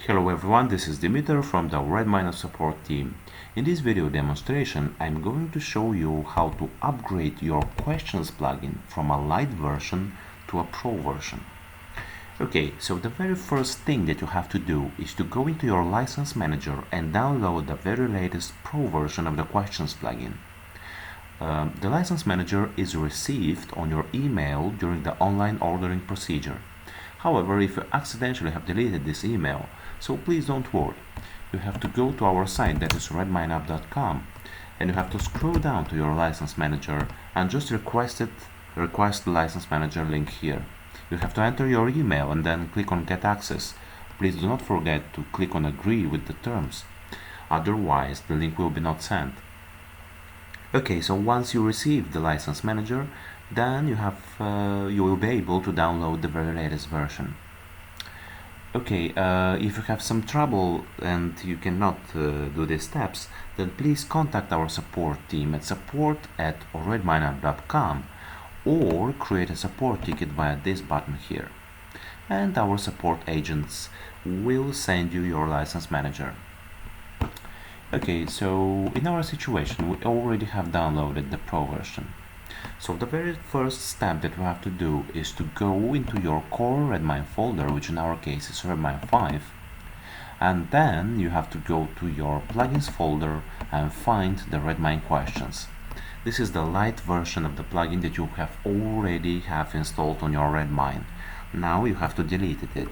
Hello everyone, this is Dimitar from the Redmine support team. In this video demonstration, I'm going to show you how to upgrade your Questions plugin from a light version to a pro version. Okay, so the very first thing that you have to do is to go into your license manager and download the very latest pro version of the Questions plugin. The license manager is received on your email during the online ordering procedure. However, if you accidentally have deleted this email, so please don't worry. You have to go to our site, that is RedmineUP.com, and you have to scroll down to your license manager and just request the license manager link here. You have to enter your email and then click on Get Access. Please do not forget to click on Agree with the terms. Otherwise, the link will be not sent. Okay, so once you receive the license manager, then you will be able to download the very latest version. Okay, if you have some trouble and you cannot do these steps, then please contact our support team at support@redmineup.com or create a support ticket via this button here, and our support agents will send you your license manager. Okay, so in our situation, we already have downloaded the pro version. So the very first step that we have to do is to go into your core Redmine folder, which in our case is Redmine 5, and then you have to go to your plugins folder and find the Redmine Questions. This is the light version of the plugin that you have already installed on your Redmine. Now you have to delete it.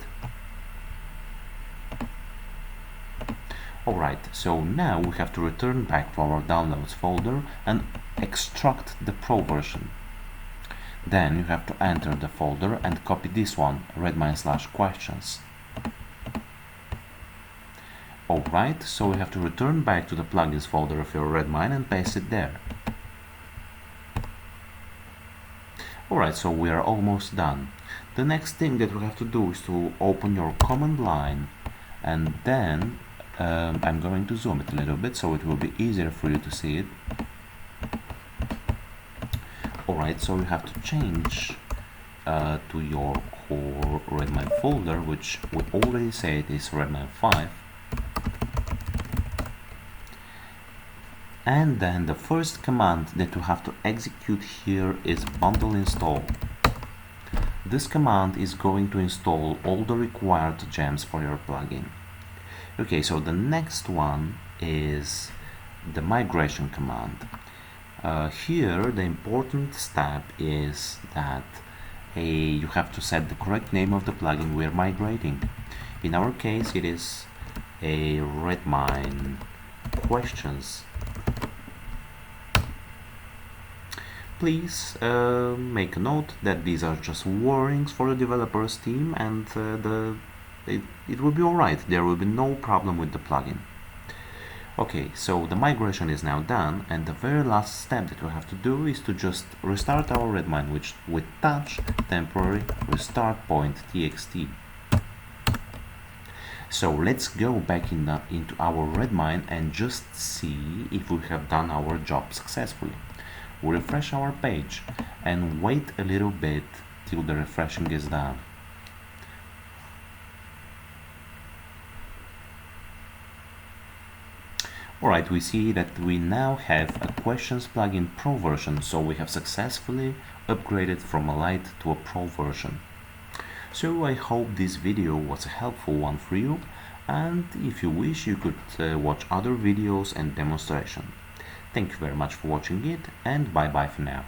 Alright, so now we have to return back to our downloads folder and extract the pro version. Then you have to enter the folder and copy this one, Redmine/questions. Alright, so we have to return back to the plugins folder of your Redmine and paste it there. Alright, so we are almost done. The next thing that we have to do is to open your command line, and then I'm going to zoom it a little bit so it will be easier for you to see it. Alright, so you have to change to your core Redmine folder, which we already said is Redmine 5. And then the first command that you have to execute here is bundle install. This command is going to install all the required gems for your plugin. Okay, so the next one is the migration command. Here the important step is that you have to set the correct name of the plugin we are migrating. In our case it is a Redmine Questions. Please make a note that these are just warnings for the developers team, and it will be alright. There will be no problem with the plugin. Okay, so the migration is now done, and the very last step that we have to do is to just restart our Redmine with touch temporary restart point txt. So let's go back into our Redmine and just see if we have done our job successfully. We refresh our page and wait a little bit till the refreshing is done. Alright, we see that we now have a Questions plugin pro version, so we have successfully upgraded from a light to a pro version. So I hope this video was a helpful one for you, and if you wish you could watch other videos and demonstration. Thank you very much for watching it, and bye bye for now.